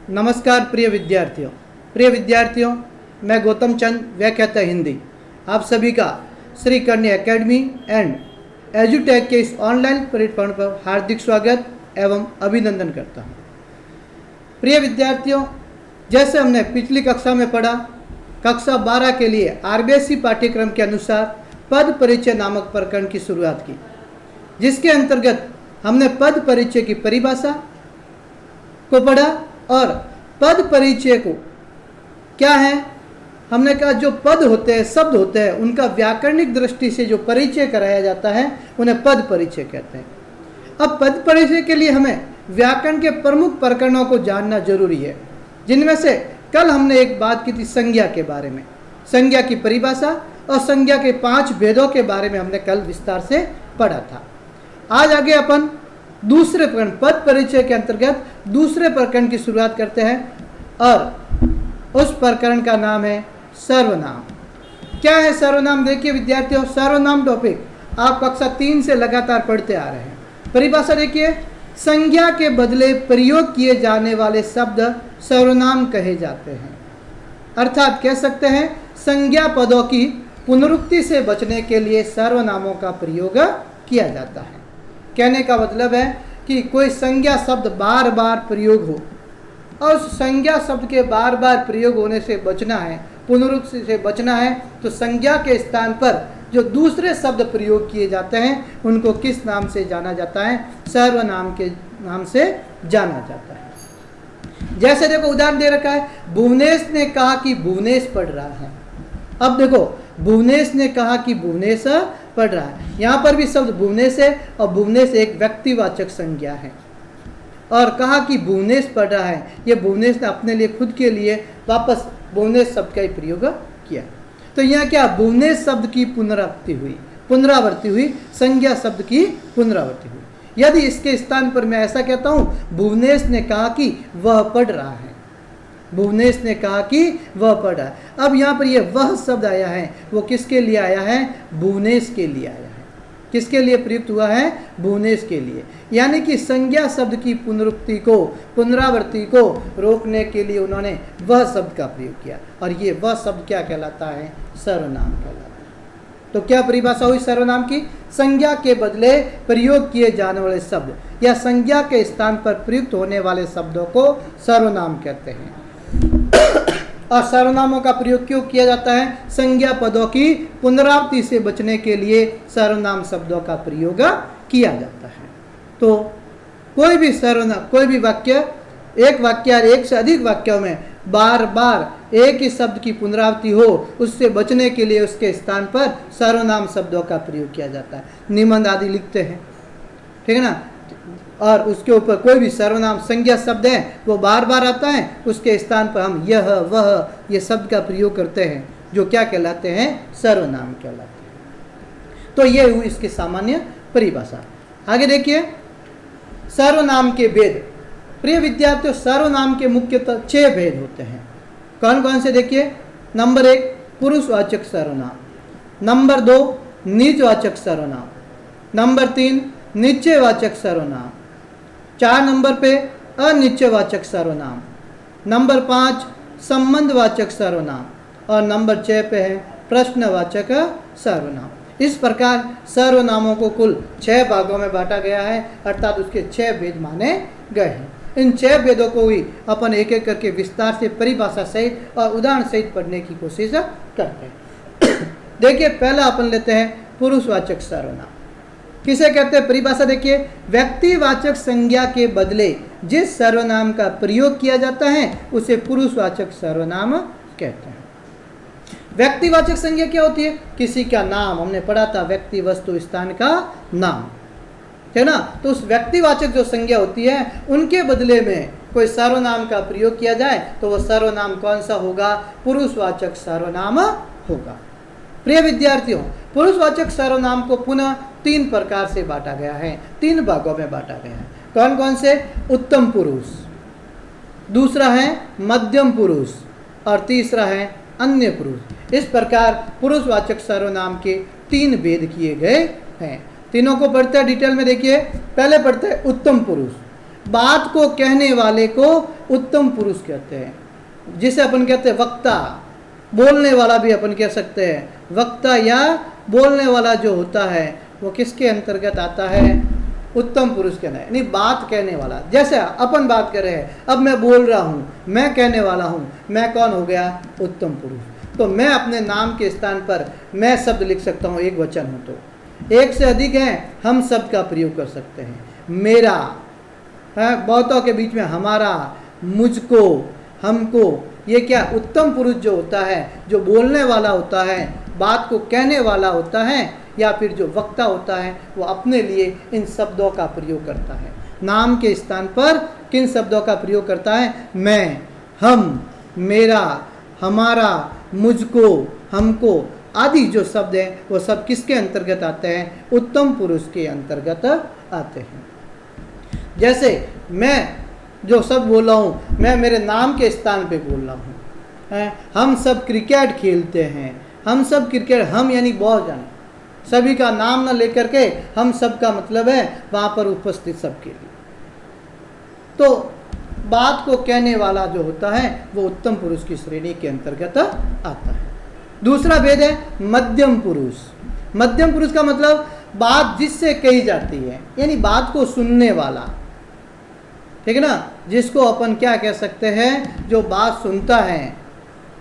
नमस्कार प्रिय विद्यार्थियों, मैं गौतम चंद व्याख्याता हिंदी आप सभी का श्री कन्या एकेडमी एंड एजुटेक के इस ऑनलाइन प्लेटफॉर्म पर हार्दिक स्वागत एवं अभिनंदन करता हूं। प्रिय विद्यार्थियों, जैसे हमने पिछली कक्षा में पढ़ा, कक्षा 12 के लिए आरबीएसई पाठ्यक्रम के अनुसार पद परिचय नामक प्रकरण की शुरुआत की, जिसके अंतर्गत हमने पद परिचय की परिभाषा को पढ़ा और पद परिचय को क्या है, हमने कहा जो पद होते हैं, शब्द होते हैं, उनका व्याकरणिक दृष्टि से जो परिचय कराया जाता है उन्हें पद परिचय कहते हैं। अब पद परिचय के लिए हमें व्याकरण के प्रमुख प्रकरणों को जानना जरूरी है, जिनमें से कल हमने एक बात की थी संज्ञा के बारे में। संज्ञा की परिभाषा और संज्ञा के 5 भेदों के बारे में हमने कल विस्तार से पढ़ा था। आज आगे अपन दूसरे प्रकरण पद परिचय के अंतर्गत दूसरे प्रकरण की शुरुआत करते हैं और उस प्रकरण का नाम है सर्वनाम। क्या है सर्वनाम? देखिए विद्यार्थियों, सर्वनाम टॉपिक आप कक्षा 3 से लगातार पढ़ते आ रहे हैं। परिभाषा देखिए, संज्ञा के बदले प्रयोग किए जाने वाले शब्द सर्वनाम कहे जाते हैं। अर्थात कह सकते हैं संज्ञा पदों की पुनरुक्ति से बचने के लिए सर्वनामों का प्रयोग किया जाता है। कहने का मतलब है कि कोई संज्ञा शब्द बार बार प्रयोग हो और उस संज्ञा शब्द के बार बार प्रयोग होने से बचना है, पुनरुक्ति से बचना है, तो संज्ञा के स्थान पर जो दूसरे शब्द प्रयोग किए जाते हैं उनको किस नाम से जाना जाता है? सर्वनाम के नाम से जाना जाता है। जैसे देखो उदाहरण दे रखा है, भुवनेश ने कहा कि भुवनेश पढ़ रहा है। अब देखो, भुवनेश ने कहा कि भुवनेश पढ़ रहा है, यहाँ पर भी शब्द भुवनेश है और भुवनेश एक व्यक्तिवाचक संज्ञा है। और कहा कि भुवनेश पढ़ रहा है, ये भुवनेश ने अपने लिए खुद के लिए वापस भुवनेश शब्द का ही प्रयोग किया। तो यहाँ क्या भुवनेश शब्द की पुनरावृत्ति हुई, संज्ञा शब्द की पुनरावृत्ति हुई। यदि इसके स्थान पर मैं ऐसा कहता हूँ, भुवनेश ने कहा कि वह पढ़ रहा है, भुवनेश ने कहा कि वह पढ़ रहा है। अब यहाँ पर यह वह शब्द आया है, वो किसके लिए आया है? भुवनेश के लिए आया है। किसके लिए प्रयुक्त हुआ है? भुवनेश के लिए। यानी कि संज्ञा शब्द की पुनरावृत्ति को रोकने के लिए उन्होंने वह शब्द का प्रयोग किया, और ये वह शब्द क्या कहलाता है? सर्वनाम कहलाता है। तो क्या परिभाषा हुई सर्वनाम की? संज्ञा के बदले प्रयोग किए जाने वाले शब्द या संज्ञा के स्थान पर प्रयुक्त होने वाले शब्दों को सर्वनाम कहते हैं। और सर्वनामों का प्रयोग क्यों किया जाता है? संज्ञा पदों की पुनरावृत्ति से बचने के लिए सर्वनाम शब्दों का प्रयोग किया जाता है। तो कोई भी सर्वनाम, कोई भी वाक्य, एक वाक्य या एक से अधिक वाक्यों में बार बार एक ही शब्द की पुनरावृत्ति हो, उससे बचने के लिए उसके स्थान पर सर्वनाम शब्दों का प्रयोग किया जाता है। निबंध आदि लिखते हैं, ठीक है ना, और उसके ऊपर कोई भी सर्वनाम संज्ञा शब्द है वो बार बार आता है, उसके स्थान पर हम यह वह ये शब्द का प्रयोग करते हैं, जो क्या कहलाते हैं? सर्वनाम कहलाते हैं। तो ये हुई इसकी सामान्य परिभाषा। आगे देखिए सर्वनाम के भेद। प्रिय विद्यार्थियों, सर्वनाम के मुख्यतः 6 भेद होते हैं। कौन कौन से? देखिए, नंबर 1 पुरुषवाचक सर्वनाम, नंबर 2 निजवाचक सर्वनाम, नंबर 3 निश्चयवाचक सर्वनाम, 4 नंबर पे अनिश्चयवाचक सर्वनाम, नंबर 5 संबंधवाचक सर्वनाम और नंबर 6 पे है प्रश्नवाचक सर्वनाम। इस प्रकार सर्वनामों को कुल 6 भागों में बांटा गया है, अर्थात उसके 6 भेद माने गए हैं। इन 6 भेदों को भी अपन एक एक करके विस्तार से परिभाषा सहित और उदाहरण सहित पढ़ने की कोशिश करते हैं। देखिए, पहला अपन लेते हैं पुरुषवाचक सर्वनाम। किसे कहते हैं? परिभाषा देखिए, व्यक्तिवाचक संज्ञा के बदले जिस सर्वनाम का प्रयोग किया जाता है उसे पुरुषवाचक सर्वनाम कहते हैं। व्यक्तिवाचक संज्ञा क्या होती है? किसी का नाम, हमने पढ़ा था व्यक्ति वस्तु स्थान का नाम, है ना। तो उस व्यक्तिवाचक जो संज्ञा होती है उनके बदले में कोई सर्वनाम का प्रयोग किया जाए तो वह सर्वनाम कौन सा होगा? पुरुषवाचक सर्वनाम होगा। प्रिय विद्यार्थियों, पुरुषवाचक सर्वनाम को पुनः 3 प्रकार से बांटा गया है, 3 भागों में बांटा गया है। कौन कौन से? उत्तम पुरुष, दूसरा है मध्यम पुरुष और तीसरा है अन्य पुरुष। इस प्रकार पुरुषवाचक सर्वनाम के 3 भेद किए गए हैं। तीनों को पढ़ते हैं डिटेल में। देखिए, पहले पढ़ते हैं उत्तम पुरुष। बात को कहने वाले को उत्तम पुरुष कहते हैं, जिसे अपन कहते हैं वक्ता। बोलने वाला भी अपन कह सकते हैं वक्ता, या बोलने वाला जो होता है वो किसके अंतर्गत आता है? उत्तम पुरुष कहना है, यानी बात कहने वाला। जैसे अपन बात कर रहे हैं, अब मैं बोल रहा हूँ, मैं कहने वाला हूँ, मैं कौन हो गया? उत्तम पुरुष। तो मैं अपने नाम के स्थान पर मैं शब्द लिख सकता हूँ, एक वचन हो तो। एक से अधिक है, हम शब्द का प्रयोग कर सकते हैं। मेरा है, बहुतों के बीच में हमारा, मुझको, हमको। ये क्या? उत्तम पुरुष जो होता है, जो बोलने वाला होता है, बात को कहने वाला होता है, या फिर जो वक्ता होता है, वो अपने लिए इन शब्दों का प्रयोग करता है। नाम के स्थान पर किन शब्दों का प्रयोग करता है? मैं, हम, मेरा, हमारा, मुझको, हमको आदि जो शब्द हैं वो सब किसके अंतर्गत आते हैं? उत्तम पुरुष के अंतर्गत आते हैं। जैसे मैं जो शब्द बोल रहा हूँ, मैं मेरे नाम के स्थान पे बोल रहा हूँ। हम सब क्रिकेट खेलते हैं, हम सब क्रिकेट, हम यानी बहुत जन, सभी का नाम न लेकर के हम सब का मतलब है वहाँ पर उपस्थित सबके लिए। तो बात को कहने वाला जो होता है वो उत्तम पुरुष की श्रेणी के अंतर्गत आता है। दूसरा भेद है मध्यम पुरुष। मध्यम पुरुष का मतलब बात जिससे कही जाती है, यानी बात को सुनने वाला, ठीक है ना, जिसको अपन क्या कह सकते हैं? जो बात सुनता है,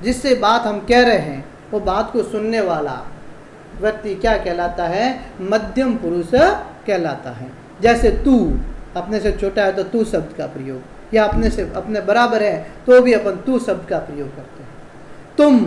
जिससे बात हम कह रहे हैं, वो बात को सुनने वाला व्यक्ति क्या कहलाता है? मध्यम पुरुष कहलाता है। जैसे तू, अपने से छोटा है तो तू शब्द का प्रयोग, या अपने से अपने बराबर है तो भी अपन तू शब्द का प्रयोग करते हैं। तुम,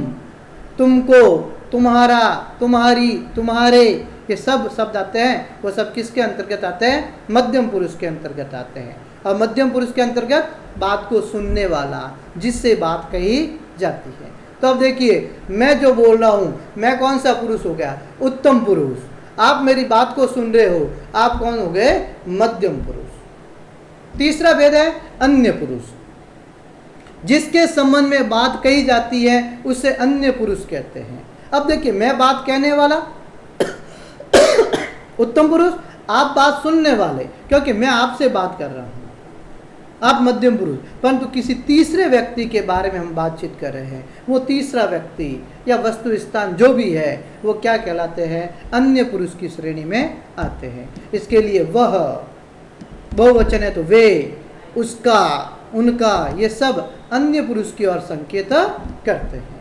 तुमको, तुम्हारा, तुम्हारी, तुम्हारे, ये सब शब्द आते हैं, वो सब किसके अंतर्गत आते हैं? मध्यम पुरुष के अंतर्गत आते हैं। और मध्यम पुरुष के अंतर्गत बात को सुनने वाला, जिससे बात कही जाती है। तो अब देखिए, मैं जो बोल रहा हूँ, मैं कौन सा पुरुष हो गया? उत्तम पुरुष। आप मेरी बात को सुन रहे हो, आप कौन हो गए? मध्यम पुरुष। तीसरा भेद है अन्य पुरुष। जिसके संबंध में बात कही जाती है उसे अन्य पुरुष कहते हैं। अब देखिए, मैं बात कहने वाला उत्तम पुरुष, आप बात सुनने वाले, क्योंकि मैं आपसे बात कर रहा हूँ, आप मध्यम पुरुष। परंतु किसी तीसरे व्यक्ति के बारे में हम बातचीत कर रहे हैं, वो तीसरा व्यक्ति या वस्तु स्थान जो भी है वो क्या कहलाते हैं? अन्य पुरुष की श्रेणी में आते हैं। इसके लिए वह, बहुवचन है तो वे, उसका, उनका, ये सब अन्य पुरुष की ओर संकेत करते हैं।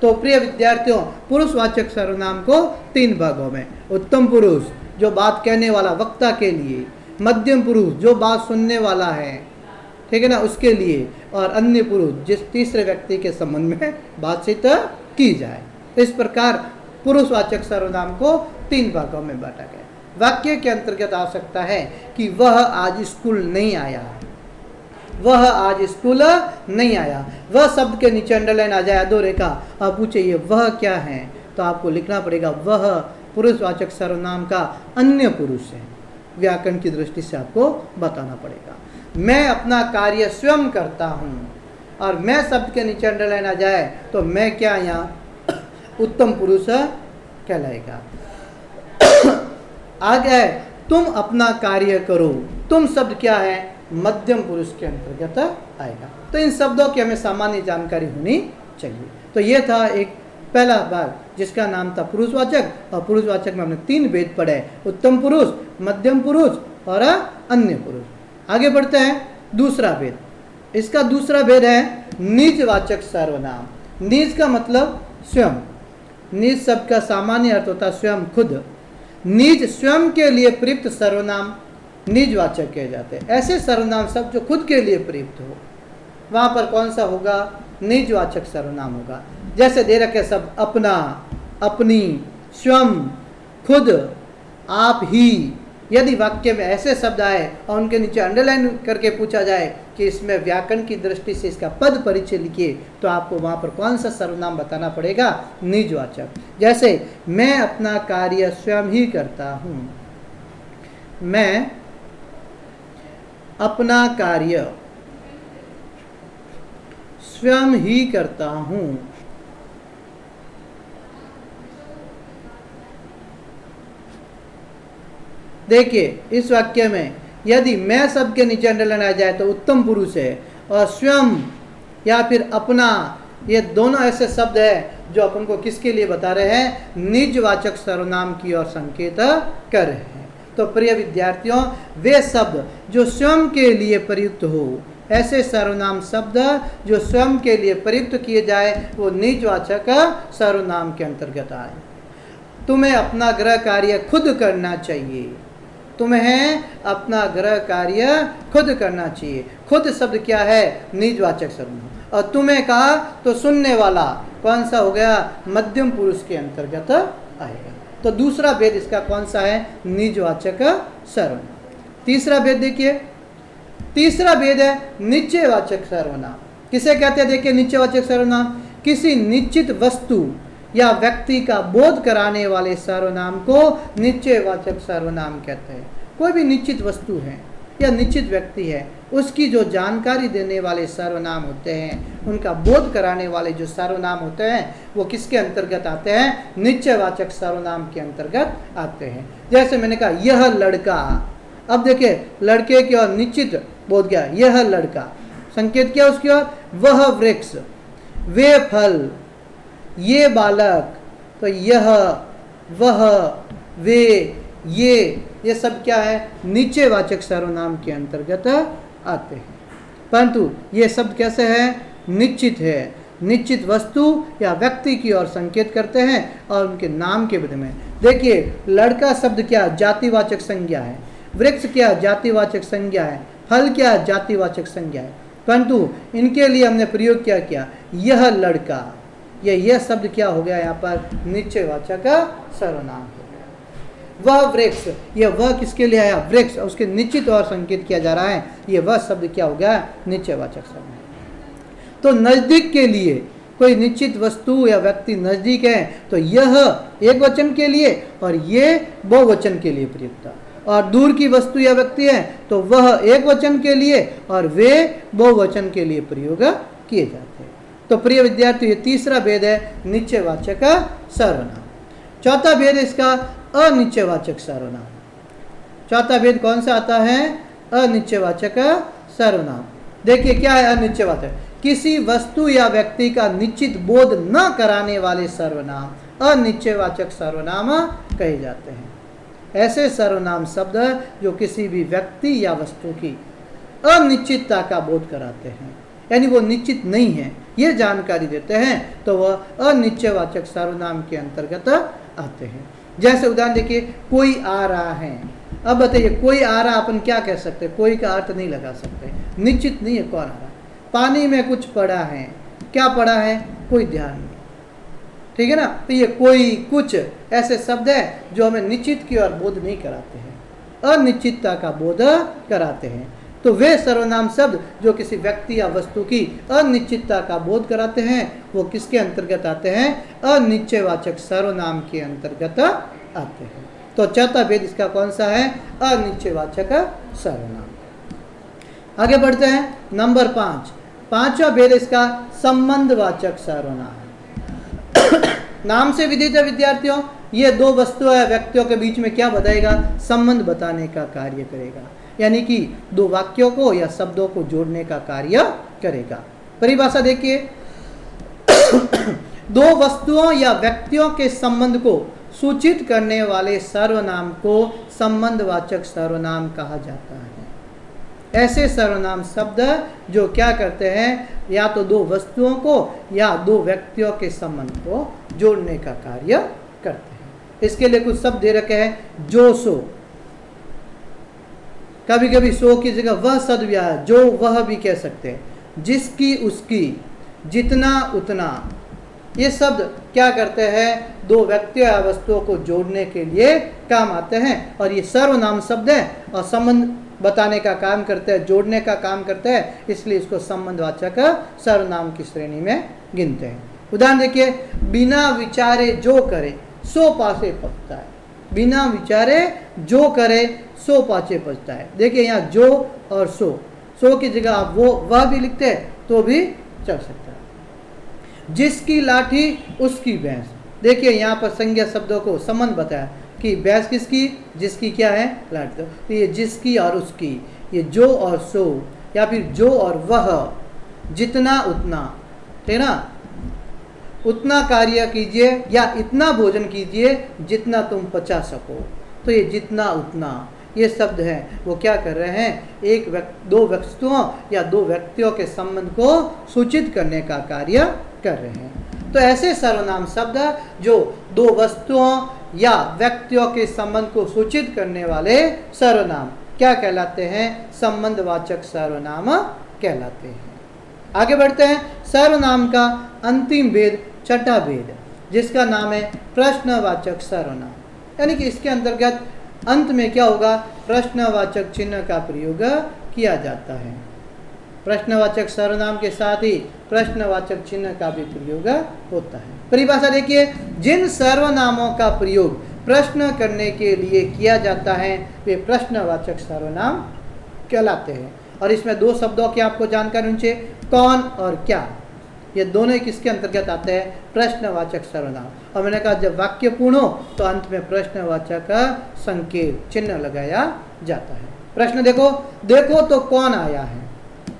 तो प्रिय विद्यार्थियों, पुरुषवाचक सर्वनाम को तीन भागों में, उत्तम पुरुष जो बात कहने वाला वक्ता के लिए, मध्यम पुरुष जो बात सुनने वाला है, ठीक है ना, उसके लिए, और अन्य पुरुष जिस तीसरे व्यक्ति के संबंध में बातचीत की जाए। इस प्रकार पुरुषवाचक सर्वनाम को तीन भागों में बांटा गया। वाक्य के अंतर्गत आ सकता है कि वह आज स्कूल नहीं आया, वह आज स्कूल नहीं आया। वह शब्द के नीचे अंडरलाइन आ जाए, दो रेखा। आप पूछे ये वह क्या है, तो आपको लिखना पड़ेगा वह पुरुषवाचक सर्वनाम का अन्य पुरुष है। व्याकरण की दृष्टि से आपको बताना पड़ेगा। मैं अपना कार्य स्वयं करता हूँ, और मैं शब्द के नीचे अंडरलाइन आ जाए तो मैं क्या यहाँ उत्तम पुरुष कहलाएगा। आगे है तुम अपना कार्य करो। तुम शब्द क्या है? मध्यम पुरुष के अंतर्गत आएगा। तो इन शब्दों की हमें सामान्य जानकारी होनी चाहिए। तो ये था एक पहला भाग जिसका नाम था पुरुषवाचक, और पुरुषवाचक में हमने तीन भेद पढ़े, उत्तम पुरुष, मध्यम पुरुष और अन्य पुरुष। आगे बढ़ते हैं दूसरा भेद। इसका दूसरा भेद है निजवाचक सर्वनाम। निज का मतलब स्वयं। निज शब्द का सामान्य अर्थ होता है स्वयं, खुद। निज स्वयं के लिए प्रयुक्त सर्वनाम निजवाचक कहे जाते हैं। ऐसे सर्वनाम शब्द जो खुद के लिए प्रयुक्त हो, वहाँ पर कौन सा होगा? निजवाचक सर्वनाम होगा। जैसे दे रखे शब्द अपना, अपनी, स्वयं, खुद, आप ही। यदि वाक्य में ऐसे शब्द आए और उनके नीचे अंडरलाइन करके पूछा जाए कि इसमें व्याकरण की दृष्टि से इसका पद परिचय लिखिए, तो आपको वहाँ पर कौन सा सर्वनाम बताना पड़ेगा? निजवाचक। जैसे मैं अपना कार्य स्वयं ही करता हूँ। मैं अपना कार्य स्वयं ही करता हूँ। देखिए, इस वाक्य में यदि मैं शब्द के नीचे अंडरलाइन आ जाए तो उत्तम पुरुष है, और स्वयं या फिर अपना, ये दोनों ऐसे शब्द है जो अपन को किसके लिए बता रहे हैं, निजवाचक सर्वनाम की ओर संकेत कर रहे हैं। तो प्रिय विद्यार्थियों, वे शब्द जो स्वयं के लिए प्रयुक्त हो, ऐसे सर्वनाम शब्द जो स्वयं के लिए प्रयुक्त किए जाए वो निजवाचक सर्वनाम के अंतर्गत आए। तुम्हें अपना गृह कार्य खुद करना चाहिए, तुम्हें अपना गृह कार्य खुद करना चाहिए। खुद शब्द क्या है, निजवाचक सर्वनाम, और तुम्हें कहा तो सुनने वाला कौन सा हो गया, मध्यम पुरुष के अंतर्गत आएगा। तो दूसरा भेद इसका कौन सा है, निजवाचक सर्वनाम। तीसरा भेद देखिए, तीसरा भेद है निश्चयवाचक सर्वनाम। किसे कहते हैं, देखिए निश्चयवाचक सर्वनाम किसी निश्चित वस्तु या व्यक्ति का बोध कराने वाले सर्वनाम को निश्चयवाचक सर्वनाम कहते हैं। कोई भी निश्चित वस्तु है या निश्चित व्यक्ति है, उसकी जो जानकारी देने वाले सर्वनाम होते हैं, उनका बोध कराने वाले जो सर्वनाम होते हैं, वो किसके अंतर्गत आते हैं, निश्चयवाचक सर्वनाम के अंतर्गत आते हैं। जैसे मैंने कहा यह लड़का, अब देखिए लड़के की ओर निश्चित बोध गया, यह लड़का, संकेत क्या उसकी ओर, वह वृक्ष, वे फल, ये बालक, तो यह, वह, वे, ये सब क्या है, निश्चयवाचक सर्वनाम के अंतर्गत आते हैं। परंतु ये शब्द कैसे है, निश्चित है, निश्चित वस्तु या व्यक्ति की ओर संकेत करते हैं और उनके नाम के विधि में। देखिए लड़का शब्द क्या, जातिवाचक संज्ञा है, वृक्ष क्या, जातिवाचक संज्ञा है, फल क्या, जातिवाचक संज्ञा है, परंतु इनके लिए हमने प्रयोग क्या किया, यह लड़का, यह शब्द क्या हो गया, यहाँ पर निश्चयवाचक सर्वनाम हो गया। वह वृक्ष, यह वह किसके लिए आया, वृक्ष, उसके निश्चित और संकेत किया जा रहा है, यह वह शब्द क्या हो गया, निश्चयवाचक सर्वनाम। तो नजदीक के लिए कोई निश्चित वस्तु या व्यक्ति नजदीक है तो यह एक वचन के लिए और ये बहुवचन के लिए प्रयुक्त है, और दूर की वस्तु या व्यक्ति है तो वह एक वचन के लिए और वे बहुवचन के लिए प्रयोग किए जाते हैं। तो प्रिय विद्यार्थी, ये तीसरा भेद है निश्चयवाचक सर्वनाम। चौथा भेद इसका अनिश्चयवाचक सर्वनाम। चौथा भेद कौन सा आता है, अनिश्चयवाचक सर्वनाम। देखिए क्या है अनिश्चयवाचक, किसी वस्तु या व्यक्ति का निश्चित बोध न कराने वाले सर्वनाम अनिश्चयवाचक सर्वनाम कहे जाते हैं। ऐसे सर्वनाम शब्द जो किसी भी व्यक्ति या वस्तु की अनिश्चितता का बोध कराते हैं, यानी वो निश्चित नहीं है, ये जानकारी देते हैं, तो वह अनिश्चयवाचक सर्वनाम के अंतर्गत आते हैं। जैसे उदाहरण देखिए, कोई आ रहा है। अब बताइए कोई आ रहा, अपन क्या कह सकते हैं, कोई का अर्थ नहीं लगा सकते, निश्चित नहीं है कौन आ रहा। पानी में कुछ पड़ा है, क्या पड़ा है, कोई ध्यान नहीं, ठीक है ना। तो ये कोई, कुछ ऐसे शब्द है जो हमें निश्चित की ओर बोध नहीं कराते हैं, अनिश्चितता का बोध कराते हैं। तो वे सर्वनाम शब्द जो किसी व्यक्ति या वस्तु की अनिश्चितता का बोध कराते हैं वो किसके अंतर्गत आते हैं, अनिश्चयवाचक सर्वनाम के अंतर्गत आते हैं। तो चौथा भेद इसका कौन सा है, अनिश्चयवाचक सर्वनाम। आगे बढ़ते हैं, नंबर 5, पांचवा भेद इसका संबंधवाचक सर्वनाम। नाम से विदित है विद्यार्थियों, ये दो वस्तुओं या व्यक्तियों के बीच में क्या बताएगा, संबंध बताने का कार्य करेगा, यानी कि दो वाक्यों को या शब्दों को जोड़ने का कार्य करेगा। परिभाषा देखिए, दो वस्तुओं या व्यक्तियों के संबंध को सूचित करने वाले सर्वनाम को संबंधवाचक सर्वनाम कहा जाता है। ऐसे सर्वनाम शब्द जो क्या करते हैं, या तो दो वस्तुओं को या दो व्यक्तियों के संबंध को जोड़ने का कार्य करते हैं। इसके लिए कुछ शब्द दे रखे हैं, जो सो, कभी कभी सो की जगह वह शब्द भी आया, जो वह भी कह सकते हैं, जिसकी उसकी, जितना उतना, ये शब्द क्या करते हैं, दो व्यक्तियों या वस्तुओं को जोड़ने के लिए काम आते हैं, और ये सर्वनाम शब्द है और संबंध बताने का काम करते हैं, जोड़ने का काम करते हैं, इसलिए इसको संबंधवाचक सर्वनाम की श्रेणी में गिनते हैं। उदाहरण देखिए, बिना विचारे जो करे सो पासे पहुंचता है। बिना विचारे जो करे सो पाचे पहुंचता है। देखिए यहाँ जो और सो की जगह आप वो वह भी लिखते हैं तो भी चल सकता है। जिसकी लाठी उसकी भैंस, देखिए यहाँ पर संज्ञा शब्दों को संबंध बताया, कि भैंस किसकी, जिसकी क्या है लाट। तो ये जिसकी और उसकी, ये जो और सो, या फिर जो और वह, जितना उतना, ठीक ना, उतना कार्य कीजिए या इतना भोजन कीजिए जितना तुम पचा सको। तो ये जितना उतना, ये शब्द है वो क्या कर रहे हैं, दो वस्तुओं या दो व्यक्तियों के संबंध को सूचित करने का कार्य कर रहे हैं। तो ऐसे सर्वनाम शब्द जो दो वस्तुओं या व्यक्तियों के संबंध को सूचित करने वाले सर्वनाम क्या कहलाते हैं, संबंधवाचक सर्वनाम कहलाते हैं। आगे बढ़ते हैं। सर्वनाम का अंतिम भेद, छठा भेद, जिसका नाम है प्रश्नवाचक सर्वनाम। यानी कि इसके अंतर्गत अंत में क्या होगा, प्रश्नवाचक चिन्ह का प्रयोग किया जाता है। प्रश्नवाचक सर्वनाम के साथ ही प्रश्नवाचक चिन्ह का भी प्रयोग होता है। परिभाषा देखिए, जिन सर्वनामों का प्रयोग प्रश्न करने के लिए किया जाता है वे प्रश्नवाचक सर्वनाम कहलाते हैं। और इसमें दो शब्दों की आपको जानकारी होनी चाहिए, कौन और क्या। ये दोनों किसके अंतर्गत आते हैं, प्रश्नवाचक सर्वनाम। और मैंने कहा जब वाक्य पूर्ण हो तो अंत में प्रश्नवाचक संकेत चिन्ह लगाया जाता है। प्रश्न देखो, देखो तो कौन आया है,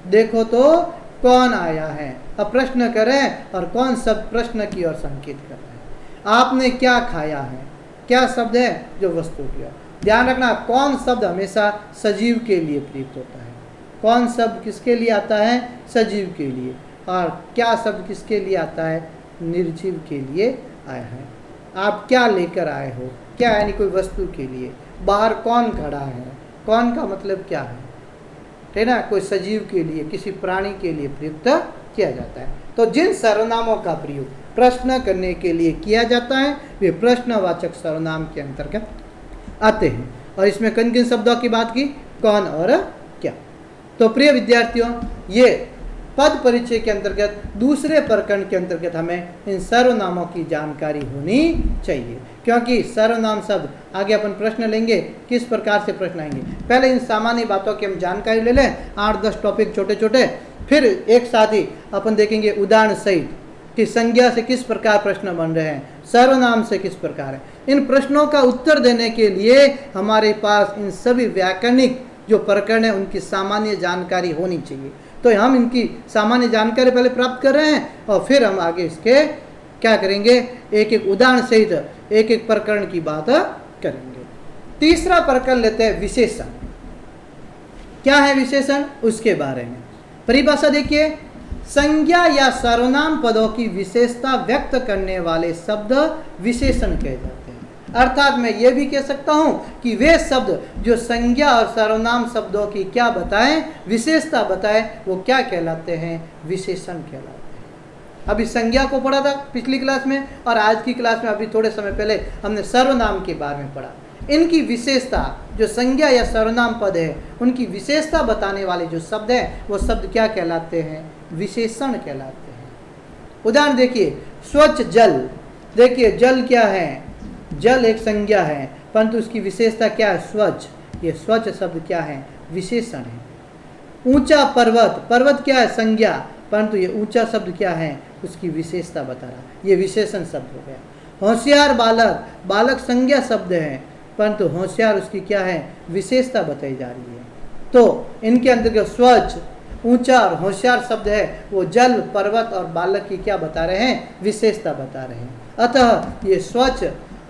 देखो तो कौन आया है। अब प्रश्न करें और कौन शब्द प्रश्न की ओर संकेत कर रहा है। आपने क्या खाया है, क्या शब्द है जो वस्तु की ओर। ध्यान रखना, कौन शब्द हमेशा सजीव के लिए प्रयुक्त होता है। कौन शब्द किसके लिए आता है, सजीव के लिए। और क्या शब्द किसके लिए आता है, निर्जीव के लिए आया है। आप क्या लेकर आए हो, क्या यानी कोई वस्तु के लिए। बाहर कौन खड़ा है, कौन का मतलब क्या है ना, कोई सजीव के लिए, किसी प्राणी के लिए प्रयुक्त किया जाता है। तो जिन सर्वनामों का प्रयोग प्रश्न करने के लिए किया जाता है वे प्रश्नवाचक सर्वनाम के अंतर्गत आते हैं। और इसमें किन किन शब्दों की बात की, कौन और क्या। तो प्रिय विद्यार्थियों, ये पद परिचय के अंतर्गत दूसरे प्रकरण के अंतर्गत हमें इन सर्वनामों की जानकारी होनी चाहिए, क्योंकि सर्वनाम शब्द आगे अपन प्रश्न लेंगे, किस प्रकार से प्रश्न आएंगे। पहले इन सामान्य बातों की हम जानकारी ले लें, 8-10 टॉपिक छोटे छोटे, फिर एक साथ ही अपन देखेंगे उदाहरण सहित कि संज्ञा से किस प्रकार प्रश्न बन रहे हैं, सर्वनाम से किस प्रकार है। इन प्रश्नों का उत्तर देने के लिए हमारे पास इन सभी व्याकरणिक जो प्रकरण है उनकी सामान्य जानकारी होनी चाहिए। तो हम इनकी सामान्य जानकारी पहले प्राप्त कर रहे हैं और फिर हम आगे इसके क्या करेंगे, एक एक उदाहरण सहित एक एक प्रकरण की बात करेंगे। तीसरा प्रकरण लेते हैं विशेषण। क्या है विशेषण, उसके बारे में परिभाषा देखिए। संज्ञा या सर्वनाम पदों की विशेषता व्यक्त करने वाले शब्द विशेषण कहे जाते हैं। अर्थात मैं ये भी कह सकता हूँ कि वे शब्द जो संज्ञा और सर्वनाम शब्दों की क्या बताएं, विशेषता बताएं, वो क्या कहलाते हैं, विशेषण कहलाते हैं। अभी संज्ञा को पढ़ा था पिछली क्लास में, और आज की क्लास में अभी थोड़े समय पहले हमने सर्वनाम के बारे में पढ़ा। इनकी विशेषता, जो संज्ञा या सर्वनाम पद है उनकी विशेषता बताने वाले जो शब्द हैं वो शब्द क्या कहलाते हैं, विशेषण कहलाते हैं। उदाहरण देखिए, स्वच्छ जल। देखिए जल क्या है, जल एक संज्ञा है, परंतु उसकी विशेषता क्या है, स्वच्छ। ये स्वच्छ शब्द क्या है, विशेषण है। ऊंचा पर्वत, पर्वत क्या है, संज्ञा, परंतु ये ऊंचा शब्द क्या है, उसकी विशेषता बता रहा, ये विशेषण शब्द हो गया। होशियार बालक, बालक संज्ञा शब्द है, परंतु होशियार उसकी क्या है, विशेषता बताई जा रही है। तो इनके अंतर्गत स्वच्छ, ऊंचा और होशियार शब्द है वो जल, पर्वत और बालक की क्या बता रहे हैं, विशेषता बता रहे हैं। अतः ये स्वच्छ,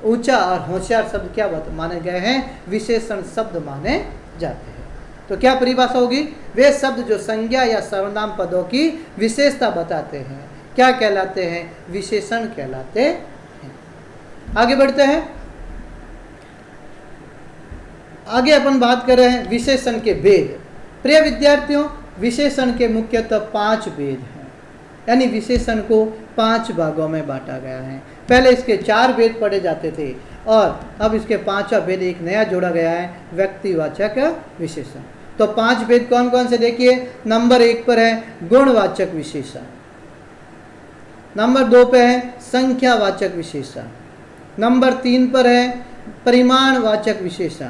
ऊंचा और होशियार शब्द क्या माने गए हैं, विशेषण शब्द माने जाते हैं। तो क्या परिभाषा होगी, वे शब्द जो संज्ञा या सर्वनाम पदों की विशेषता बताते हैं क्या कहलाते हैं, विशेषण कहलाते हैं। आगे बढ़ते हैं। आगे अपन बात कर रहे हैं विशेषण के भेद। प्रिय विद्यार्थियों, विशेषण के मुख्यतः 5 भेद हैं, यानी विशेषण को 5 भागों में बांटा गया है। पहले इसके 4 भेद पढ़े जाते थे और अब इसके 5वां भेद एक नया जोड़ा गया है, व्यक्तिवाचक विशेषण। तो 5 भेद कौन कौन से देखिए। नंबर 1 पर है गुणवाचक विशेषण, नंबर 2 पे है संख्यावाचक विशेषण, नंबर 3 पर है परिमाणवाचक विशेषण,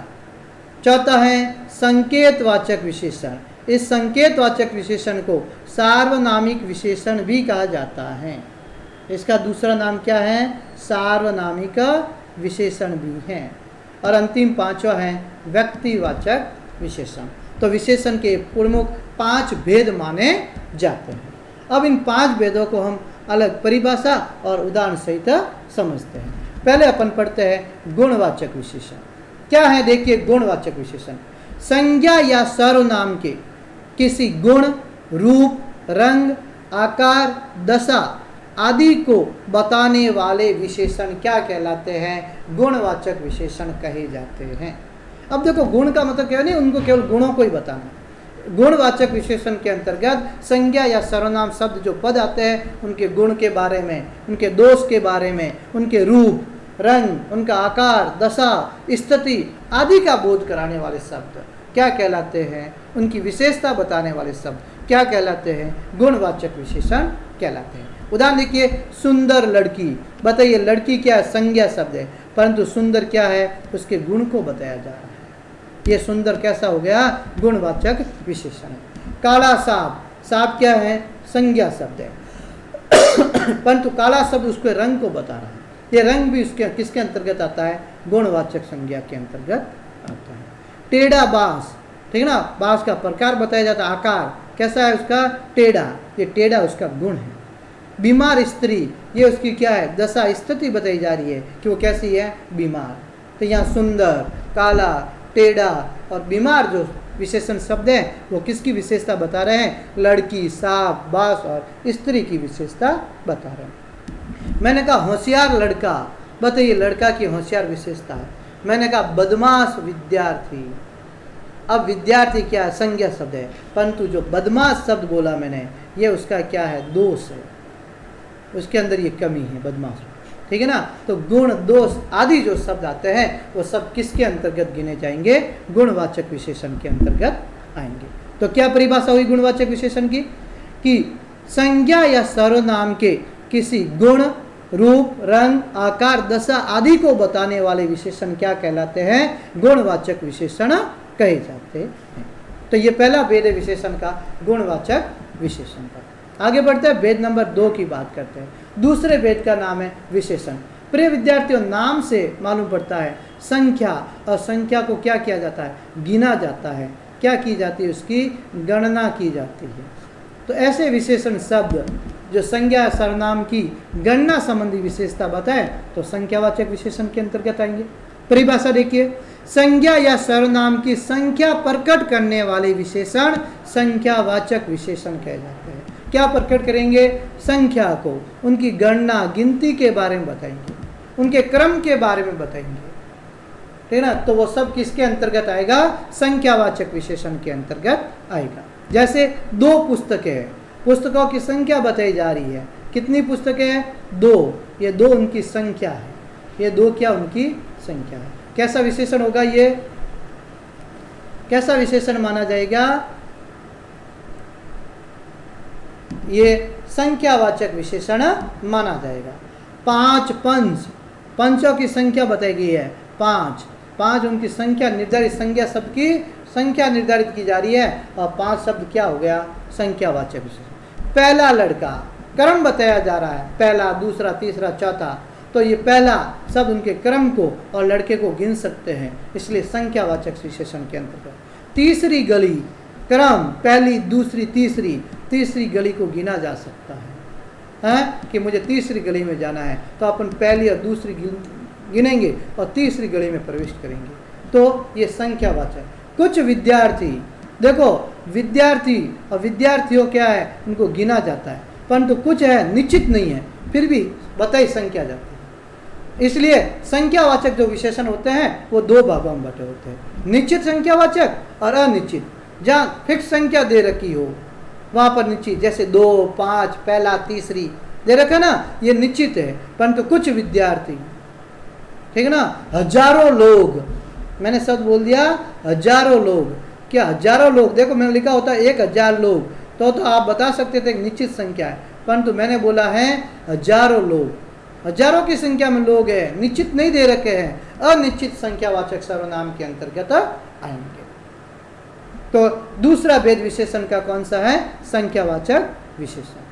चौथा है संकेतवाचक विशेषण। इस संकेतवाचक विशेषण को सार्वनामिक विशेषण भी कहा जाता है। इसका दूसरा नाम क्या है, सार्वनामिक विशेषण भी है। और अंतिम पांचवा है व्यक्तिवाचक विशेषण। तो विशेषण के प्रमुख 5 भेद माने जाते हैं। अब इन 5 भेदों को हम अलग परिभाषा और उदाहरण सहित समझते हैं। पहले अपन पढ़ते हैं गुणवाचक विशेषण। क्या है देखिए गुणवाचक विशेषण, संज्ञा या सर्वनाम के किसी गुण, रूप, रंग, आकार, दशा आदि को बताने वाले विशेषण क्या कहलाते हैं? गुणवाचक विशेषण कहे जाते हैं। अब देखो गुण का मतलब क्या नहीं, उनको केवल गुणों को ही बताना। गुणवाचक विशेषण के अंतर्गत संज्ञा या सर्वनाम शब्द जो पद आते हैं उनके गुण के बारे में, उनके दोष के बारे में, उनके रूप, रंग, उनका आकार, दशा, स्थिति आदि का बोध कराने वाले शब्द क्या कहलाते हैं? उनकी विशेषता बताने वाले शब्द क्या कहलाते हैं? गुणवाचक विशेषण कहलाते हैं। उदाहरण देखिए, सुंदर लड़की। बताइए लड़की क्या है? संज्ञा शब्द है, परंतु सुंदर क्या है? उसके गुण को बताया जा रहा है। ये सुंदर कैसा हो गया? गुणवाचक विशेषण है। काला सांप, सांप क्या है? संज्ञा शब्द है, परंतु काला शब्द उसके रंग को बता रहा है। ये रंग भी उसके किसके अंतर्गत आता है? गुणवाचक संज्ञा के अंतर्गत आता है। टेढ़ा बांस, ठीक है ना, बांस का प्रकार बताया जाता है, आकार कैसा है उसका? टेढ़ा, ये टेढ़ा उसका गुण है। बीमार स्त्री, ये उसकी क्या है? दशा, स्थिति बताई जा रही है कि वो कैसी है? बीमार। तो यहाँ सुंदर, काला, टेढ़ा और बीमार जो विशेषण शब्द हैं वो किसकी विशेषता बता रहे हैं? लड़की, सांप, बांस और स्त्री की विशेषता बता रहे हैं। मैंने कहा होशियार लड़का, बताइए लड़का की होशियार विशेषता है। मैंने कहा बदमाश विद्यार्थी। अब विद्यार्थी क्या है? संज्ञा शब्द है, परंतु जो बदमाश शब्द बोला मैंने ये उसका क्या है? दोष है, उसके अंदर ये कमी है बदमाश, ठीक है ना। तो गुण, दोष आदि जो शब्द आते हैं वो सब किसके अंतर्गत गिने जाएंगे? गुणवाचक विशेषण के अंतर्गत आएंगे। तो क्या परिभाषा हुई गुणवाचक विशेषण की? कि संज्ञा या सर्वनाम के किसी गुण, रूप, रंग, आकार, दशा आदि को बताने वाले विशेषण क्या कहलाते हैं? गुणवाचक विशेषण कहे जाते हैं। तो ये पहला भेद है विशेषण का, गुणवाचक विशेषण का। आगे बढ़ते हैं, भेद नंबर 2 की बात करते हैं। दूसरे भेद का नाम है विशेषण। प्रिय विद्यार्थियों, नाम से मालूम पड़ता है संख्या, और संख्या को क्या किया जाता है? गिना जाता है। क्या की जाती है? उसकी गणना की जाती है। तो ऐसे विशेषण शब्द जो संज्ञा सर्वनाम की गणना संबंधी विशेषता बताए तो संख्यावाचक विशेषण के अंतर्गत आएंगे। परिभाषा देखिए, संज्ञा या सर्वनाम की संख्या प्रकट करने वाले विशेषण संख्यावाचक विशेषण कहे जाते हैं। क्या प्रकट करेंगे? संख्या को, उनकी गणना, गिनती के बारे में बताएंगे, उनके क्रम के बारे में बताएंगे, ठीक है ना। तो वो सब किसके अंतर्गत आएगा? संख्यावाचक विशेषण के अंतर्गत आएगा। जैसे 2 पुस्तकें हैं, पुस्तकों की संख्या बताई जा रही है। कितनी पुस्तकें हैं? 2। ये 2 उनकी संख्या है, ये 2 क्या उनकी संख्या है। कैसा विशेषण होगा? ये कैसा विशेषण माना जाएगा? ये संख्यावाचक विशेषण माना जाएगा। 5 पंच, पंचों की संख्या बताई गई है 5। 5 उनकी संख्या निर्धारित, संज्ञा शब्द की संख्या निर्धारित की जा रही है, और 5 शब्द क्या हो गया? संख्यावाचक विशेषण। पहला लड़का, क्रम बताया जा रहा है, पहला, दूसरा, तीसरा, चौथा। तो ये पहला शब्द उनके क्रम को और लड़के को गिन सकते हैं, इसलिए संख्यावाचक विशेषण के अंतर्गत। तीसरी गली, क्रम, पहली, दूसरी, तीसरी, तीसरी गली को गिना जा सकता है कि मुझे तीसरी गली में जाना है, तो अपन पहली और दूसरी गिनेंगे और तीसरी गली में प्रवेश करेंगे। तो ये संख्यावाचक। कुछ विद्यार्थी, देखो विद्यार्थी और विद्यार्थियों क्या है? उनको गिना जाता है, परंतु कुछ है निश्चित नहीं है, फिर भी बताई संख्या जाती है। इसलिए संख्यावाचक जो विशेषण होते हैं वो 2 भागों में बटे होते हैं, निश्चित संख्यावाचक और अनिश्चित। जहाँ फिक्स संख्या दे रखी हो वहाँ पर निश्चित, जैसे 2, 5, पहला, तीसरी दे रखा ना, ये निश्चित है। परंतु कुछ विद्यार्थी, ठीक है ना, हजारों लोग, मैंने शब्द बोल दिया हजारों लोग। क्या हजारों लोग? देखो मैंने लिखा होता है 1000 लोग, तो आप बता सकते थे निश्चित संख्या है, परंतु मैंने बोला है हजारों लोग। हजारों की संख्या में लोग हैं, निश्चित नहीं दे रखे हैं, अनिश्चित संख्यावाचक सर्वनाम के अंतर्गत आएंगे। तो दूसरा भेद विशेषण का कौन सा है? संख्यावाचक विशेषण।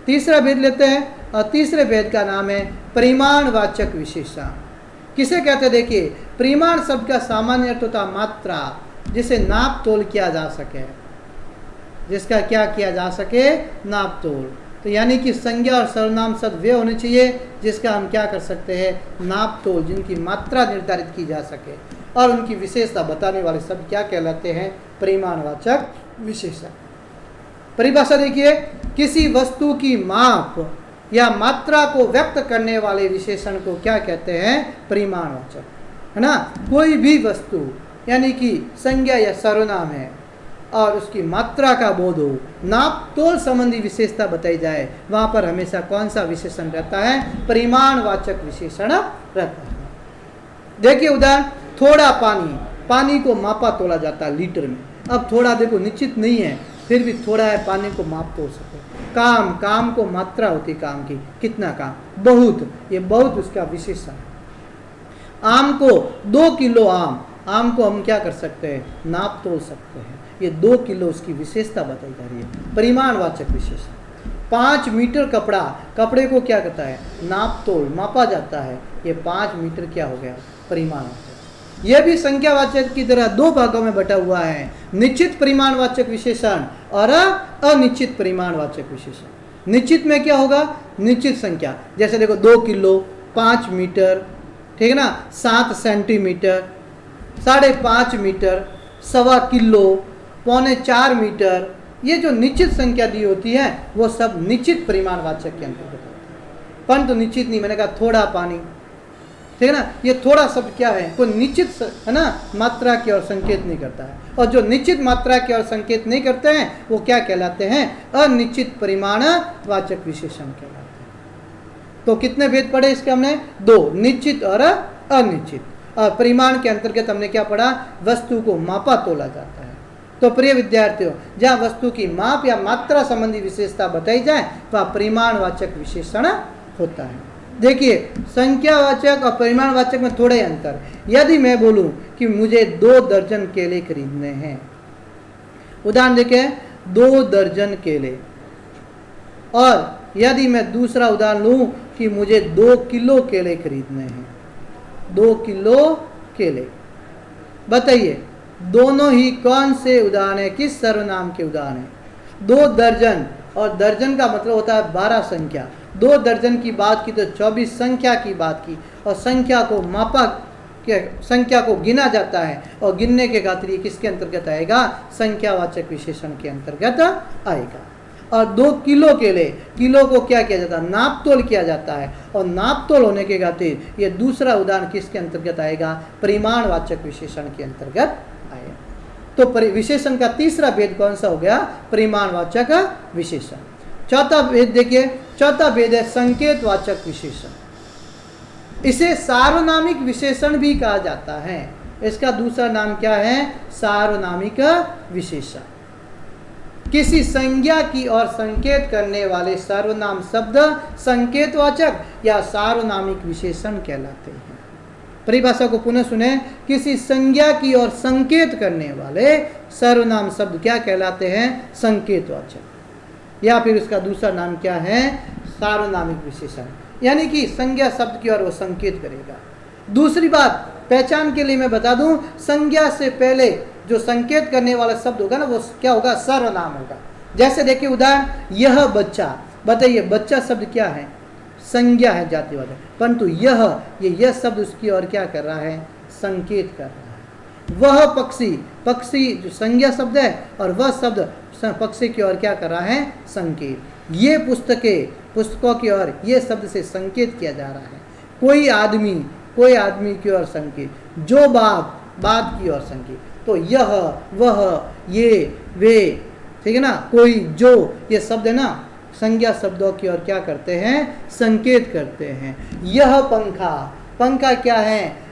तीसरा भेद लेते हैं, और तीसरे भेद का नाम है परिमाणवाचक विशेषण। किसे कहते हैं? देखिए, परिमाण शब्द का सामान्य अर्थ होता है मात्रा, जिसे नाप तोल किया जा सके, जिसका क्या किया जा सके? नाप तोल। तो यानी कि संज्ञा और सर्वनाम शब्द वे होने चाहिए जिसका हम क्या कर सकते हैं? नाप तोल, जिनकी मात्रा निर्धारित की जा सके, और उनकी विशेषता बताने वाले शब्द क्या कहलाते हैं? परिमाणवाचक विशेषण। परिभाषा देखिए, किसी वस्तु की माप या मात्रा को व्यक्त करने वाले विशेषण को क्या कहते हैं? परिमाणवाचक, है ना। कोई भी वस्तु यानी कि संज्ञा या सर्वनाम है और उसकी मात्रा का बोध हो, नाप तोल संबंधी विशेषता बताई जाए, वहां पर हमेशा कौन सा विशेषण रहता है? परिमाणवाचक विशेषण रहता है। देखिए उदाहरण, थोड़ा पानी, पानी को मापा तोला जाता है लीटर में। अब थोड़ा देखो निश्चित नहीं है, फिर भी थोड़ा है, पानी को माप तोल सकते। काम, काम को मात्रा होती है काम की, कितना काम? बहुत, ये बहुत उसका विशेषण है। आम को 2 किलो आम, आम को हम क्या कर सकते हैं? नाप तोल सकते हैं। ये 2 किलो उसकी विशेषता बताई जा रही है, परिमाणवाचक विशेषण। 5 मीटर कपड़ा, कपड़े को क्या करता है? नाप तोल, मापा जाता है। ये 5 मीटर क्या हो गया? परिमाणवाचक। यह भी संख्यावाचक की तरह 2 भागों में बटा हुआ है, निश्चित परिमाणवाचक विशेषण और अनिश्चित परिमाणवाचक विशेषण। निश्चित में क्या होगा? निश्चित संख्या, जैसे देखो 2 किलो, 5 मीटर, ठीक है ना, 7 सेंटीमीटर, 5.5 मीटर, 1.25 किलो, 3.25 मीटर। ये जो निश्चित संख्या दी होती है वो सब निश्चित परिमाणवाचक के अंतर्गत होती है, परंतु निश्चित नहीं। मैंने कहा थोड़ा पानी, ठीक है ना, ये थोड़ा शब्द क्या है? कोई निश्चित, है ना, मात्रा की ओर संकेत नहीं करता है, और जो निश्चित मात्रा की ओर संकेत नहीं करते हैं वो क्या कहलाते हैं? अनिश्चित परिमाणवाचक विशेषण कहलाते हैं। तो कितने भेद पढ़े इसके हमने? 2, निश्चित और अनिश्चित। और परिमाण के अंतर्गत हमने क्या पढ़ा? वस्तु को मापा तोला जाता है। तो प्रिय विद्यार्थियों, जहाँ वस्तु की माप या मात्रा संबंधी विशेषता बताई जाए वह परिमाणवाचक विशेषण होता है। देखिए, संख्यावाचक और परिमाणवाचक में थोड़े अंतर। यदि मैं बोलूं कि मुझे 2 दर्जन केले खरीदने हैं, उदाहरण देखें, 2 दर्जन केले, और यदि मैं दूसरा उदाहरण लूं कि मुझे 2 किलो केले खरीदने हैं, 2 किलो केले, बताइए दोनों ही कौन से उदाहरण है? किस सर्वनाम के उदाहरण है? 2 दर्जन, और दर्जन का मतलब होता है 12 संख्या। 2 दर्जन की बात की तो 24 संख्या की बात की, और संख्या को मापा के, संख्या को गिना जाता है, और गिनने के खातिर ये किसके अंतर्गत आएगा? संख्यावाचक विशेषण के अंतर्गत आएगा। और 2 किलो केले, किलो को क्या किया जाता है? नाप तोल किया जाता है, और नाप तोल होने के खातिर ये दूसरा उदाहरण किसके अंतर्गत आएगा? परिमाणवाचक विशेषण के अंतर्गत आएगा। तो विशेषण का तीसरा भेद कौन सा हो गया? परिमाणवाचक विशेषण। चौथा भेद देखिए, चौथा भेद है संकेतवाचक विशेषण। इसे सार्वनामिक विशेषण भी कहा जाता है। इसका दूसरा नाम क्या है? सार्वनामिक विशेषण। किसी संज्ञा की ओर संकेत करने वाले सर्वनाम शब्द संकेतवाचक या सार्वनामिक विशेषण कहलाते हैं। परिभाषा को पुनः सुने, किसी संज्ञा की ओर संकेत करने वाले सर्वनाम शब्द क्या कहलाते हैं? संकेतवाचक, या फिर उसका दूसरा नाम क्या है? सार्वनामिक विशेषण। यानी कि संज्ञा शब्द की ओर वो संकेत करेगा। दूसरी बात, पहचान के लिए मैं बता दूं, संज्ञा से पहले जो संकेत करने वाला शब्द होगा ना, वो क्या होगा? सर्वनाम होगा। जैसे देखिए उदाहरण, यह बच्चा, बताइए बच्चा शब्द क्या है? संज्ञा है, जातिवाचक, परंतु यह शब्द उसकी ओर क्या कर रहा है? संकेत कर रहा है। वह पक्षी, पक्षी जो संज्ञा शब्द है, और वह शब्द पक्षी की ओर क्या कर रहा है? संकेत। ये पुस्तकें, पुस्तकों की ओर ये शब्द से संकेत किया जा रहा है। कोई आदमी, कोई आदमी की ओर संकेत। जो बात, बात की ओर संकेत। तो यह, वह, ये, वे, ठीक है ना, कोई, जो, ये शब्द है ना, संज्ञा शब्दों की ओर क्या करते हैं? संकेत करते हैं। यह पंखा, पंखा क्या है?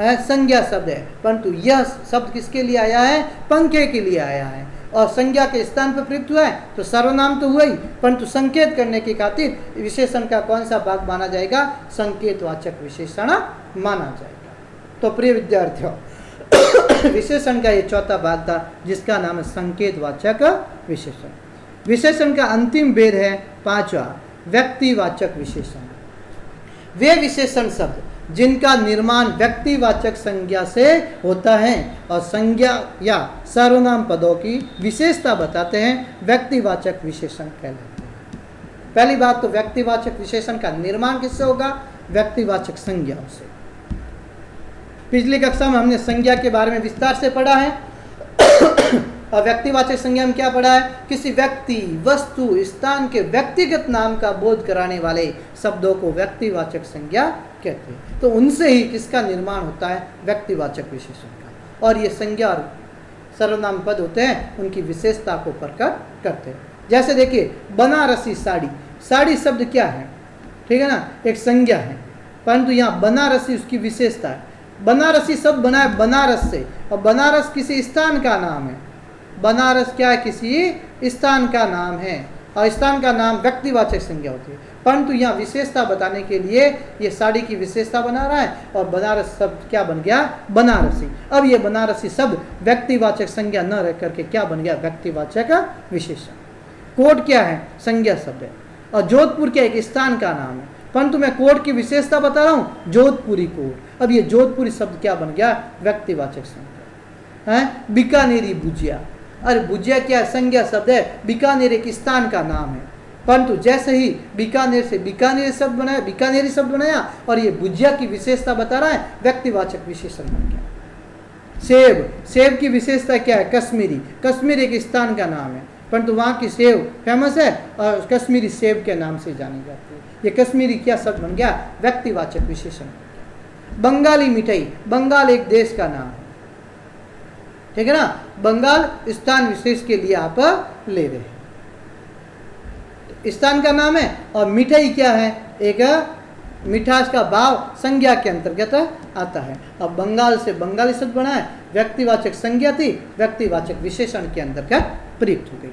संज्ञा शब्द है, परंतु यह शब्द किसके लिए आया है? पंखे के लिए आया है, और संज्ञा के स्थान पर प्रयुक्त हुआ है, तो सर्वनाम तो हुआ ही, परंतु संकेत करने की खातिर विशेषण का कौन सा भाग माना जाएगा? संकेतवाचक विशेषण माना जाएगा। तो प्रिय विद्यार्थियों, विशेषण का ये चौथा भाग था जिसका नाम है संकेतवाचक विशेषण। विशेषण का अंतिम भेद है 5वां, व्यक्तिवाचक विशेषण। वे विशेषण शब्द जिनका निर्माण व्यक्तिवाचक संज्ञा से होता है और संज्ञा या सर्वनाम पदों की विशेषता बताते हैं, व्यक्तिवाचक विशेषण कहलाते हैं। पहली बात तो व्यक्तिवाचक विशेषण का निर्माण किससे होगा? व्यक्तिवाचक संज्ञाओं से। पिछली कक्षा में हमने संज्ञा के बारे में विस्तार से पढ़ा है और व्यक्तिवाचक संज्ञा में क्या पढ़ा है? किसी व्यक्ति, वस्तु, स्थान के व्यक्तिगत नाम का बोध कराने वाले शब्दों को व्यक्तिवाचक संज्ञा कहते हैं। तो उनसे ही किसका निर्माण होता है? व्यक्तिवाचक विशेषण का। और ये संज्ञा और सर्वनाम पद होते हैं, उनकी विशेषता को प्रकट करते हैं। जैसे देखिए, बनारसी साड़ी, साड़ी शब्द क्या है? ठीक है ना, एक संज्ञा है, परंतु यहाँ बनारसी उसकी विशेषता है। बनारसी शब्द बना है बनारस से, और बनारस किसी स्थान का नाम है। बनारस क्या है? किसी स्थान का नाम है, और स्थान का नाम व्यक्तिवाचक संज्ञा होती है। परंतु यहाँ विशेषता बताने के लिए ये साड़ी की विशेषता बना रहा है, और बनारस शब्द क्या बन गया? बनारसी। अब ये बनारसी शब्द व्यक्तिवाचक संज्ञा न रह करके क्या बन गया? व्यक्तिवाचक विशेषण। कोट क्या है? संज्ञा शब्द है, और जोधपुर क्या एक स्थान का नाम है, परंतु मैं कोट की विशेषता बता रहा हूँ, जोधपुरी कोट। अब ये जोधपुरी शब्द क्या बन गया? व्यक्तिवाचक संज्ञा है। बीकानेरी भुजिया, अरे भुजिया क्या संज्ञा शब्द है? बीकानेर एक स्थान का नाम है, परंतु जैसे ही बीकानेर से बीकानेर शब्द बनाया, बीकानेरी शब्द बनाया, और ये भुजिया की विशेषता बता रहा है, व्यक्तिवाचक विशेषण बन गया। सेब, सेब की विशेषता क्या है? कश्मीरी, कश्मीर एक स्थान का नाम है, परंतु वहाँ की सेब फेमस है और कश्मीरी सेब के नाम से जानी जाती है। ये कश्मीरी क्या शब्द बन गया? व्यक्तिवाचक विशेषण बन गया। बंगाली मिठाई, बंगाल एक देश का नाम है, ठीक है ना, बंगाल स्थान विशेष के लिए आप ले रहे हैं, स्थान का नाम है। और मिठाई क्या है? एक मिठास का भाव संज्ञा के अंतर्गत आता है। अब बंगाल से बंगाली शब्द बना है, व्यक्तिवाचक संज्ञा थी, व्यक्तिवाचक विशेषण के अंतर्गत प्रयुक्त हो गई।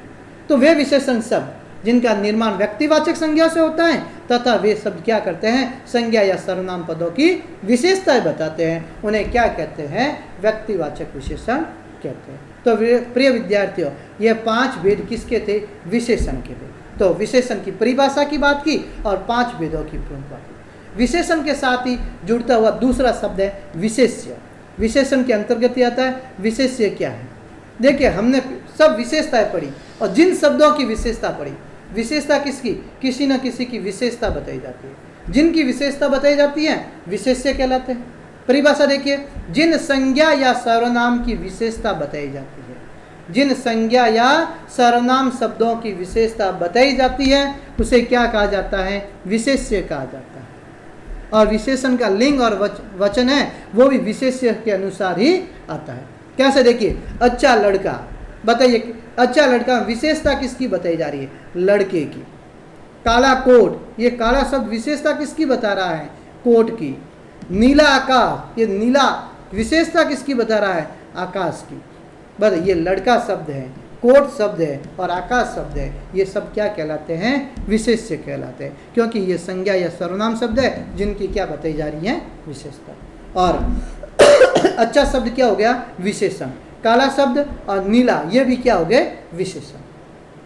तो वे विशेषण शब्द जिनका निर्माण व्यक्तिवाचक संज्ञा से होता है, तथा वे शब्द क्या करते हैं? संज्ञा या सर्वनाम पदों की विशेषताएं बताते हैं, उन्हें क्या कहते हैं? व्यक्तिवाचक विशेषण कहते हैं। तो प्रिय विद्यार्थियों, ये 5 भेद किसके थे? विशेषण के थे। तो विशेषण की परिभाषा की बात की और 5 भेदों की प्रमुख बात की। विशेषण के साथ ही जुड़ता हुआ दूसरा शब्द है विशेष्य। विशेषण के अंतर्गत ही आता है। विशेष्य क्या है? देखिए, हमने सब विशेषताएं पढ़ी, और जिन शब्दों की विशेषता पढ़ी, विशेषता किसकी? किसी न किसी की विशेषता बताई जाती है। जिनकी विशेषता बताई जाती है विशेष्य कहलाते हैं। परिभाषा देखिए, जिन संज्ञा या सर्वनाम की विशेषता बताई जाती है, जिन संज्ञा या सर्वनाम शब्दों की विशेषता बताई जाती है, उसे क्या कहा जाता है? विशेष्य कहा जाता है। और विशेषण का लिंग और वचन है, वो भी विशेष्य के अनुसार ही आता है। कैसे? देखिए, अच्छा लड़का, बताइए, अच्छा लड़का विशेषता किसकी बताई जा रही है? लड़के की। काला कोट, ये काला शब्द विशेषता किसकी बता रहा है? कोट की। नीला आकाश, ये नीला विशेषता किसकी बता रहा है? आकाश की। बस ये लड़का शब्द है, कोट शब्द है और आकाश शब्द है, ये सब क्या कहलाते हैं? विशेष्य कहलाते हैं, क्योंकि ये संज्ञा या सर्वनाम शब्द है जिनकी क्या बताई जा रही है? विशेषता। और अच्छा शब्द क्या हो गया? विशेषण। काला शब्द और नीला, ये भी क्या हो गए? विशेषण।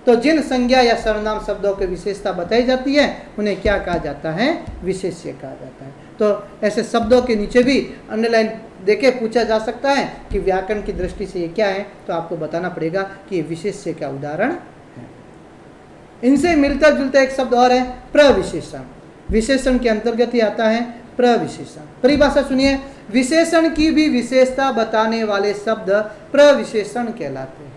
तो जिन संज्ञा या सर्वनाम शब्दों की विशेषता बताई जाती है, उन्हें क्या कहा जाता है? विशेष्य कहा जाता है। तो ऐसे शब्दों के नीचे भी अंडरलाइन देके पूछा जा सकता है कि व्याकरण की दृष्टि से ये क्या है, तो आपको बताना पड़ेगा कि ये विशेष्य का उदाहरण है। इनसे मिलता जुलता एक शब्द और है प्रविशेषण। विशेषण के अंतर्गत ही आता है प्रविशेषण। परिभाषा सुनिए, विशेषण की भी विशेषता बताने वाले शब्द प्रविशेषण कहलाते हैं।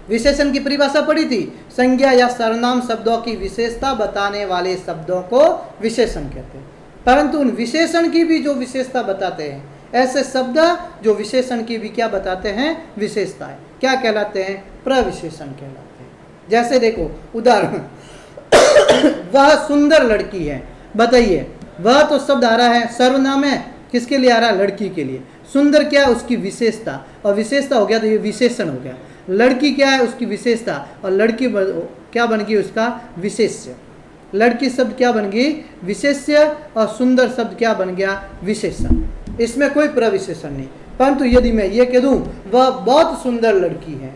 विशेषण की परिभाषा पढ़ी थी, संज्ञा या सर्वनाम शब्दों की विशेषता बताने वाले शब्दों को विशेषण कहते हैं। परंतु उन विशेषण की भी जो विशेषता बताते हैं, ऐसे शब्द जो विशेषण की भी क्या बताते हैं? विशेषताएं, क्या कहलाते हैं? प्रविशेषण कहलाते हैं। जैसे देखो उदाहरण, वह सुंदर लड़की है। बताइए, वह तो शब्द आ रहा है, सर्वनाम है, किसके लिए आ रहा है? लड़की के लिए। सुंदर क्या है? उसकी विशेषता, और विशेषता हो गया तो ये विशेषण हो गया। लड़की क्या है? उसकी विशेषता, और लड़की क्या बन गई? उसका विशेष्य। लड़की शब्द क्या बन गई? विशेष्य, और सुंदर शब्द क्या बन गया? विशेषण। इसमें कोई प्रविशेषण नहीं। परंतु यदि मैं ये कह दूं वह बहुत सुंदर लड़की है,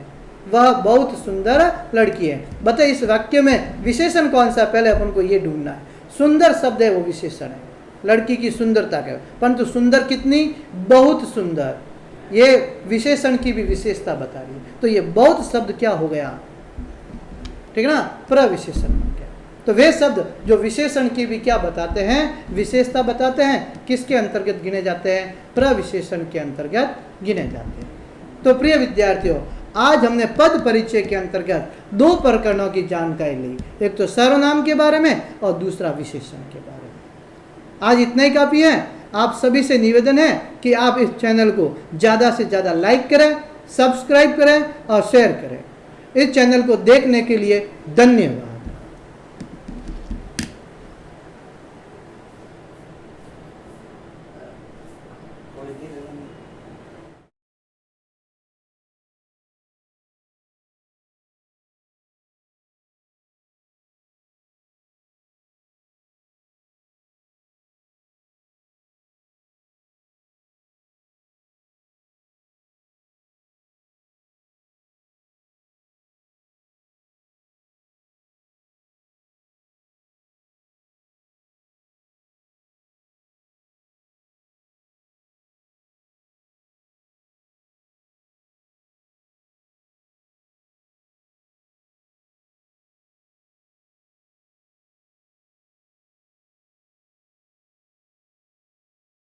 वह बहुत सुंदर लड़की है, बताइए इस वाक्य में विशेषण कौन सा? पहले अपन को ये ढूंढना है। सुंदर शब्द है वो विशेषण है, लड़की की सुंदरता के, परंतु सुंदर कितनी, बहुत सुंदर, ये विशेषण की भी विशेषता बता रही है। तो ये बहुत शब्द क्या हो गया, ठीक है ना, प्रविशेषण बन गया। तो वे शब्द जो विशेषण की भी क्या बताते हैं, विशेषता बताते हैं, किसके अंतर्गत गिने जाते हैं, प्रविशेषण के अंतर्गत गिने जाते हैं। तो प्रिय विद्यार्थियों, आज हमने पद परिचय के अंतर्गत दो प्रकरणों की जानकारी ली, एक तो सर्वनाम के बारे में और दूसरा विशेषण के बारे में। आज इतना ही काफी है। आप सभी से निवेदन है कि आप इस चैनल को ज़्यादा से ज़्यादा लाइक करें, सब्सक्राइब करें और शेयर करें। इस चैनल को देखने के लिए धन्यवाद। कोई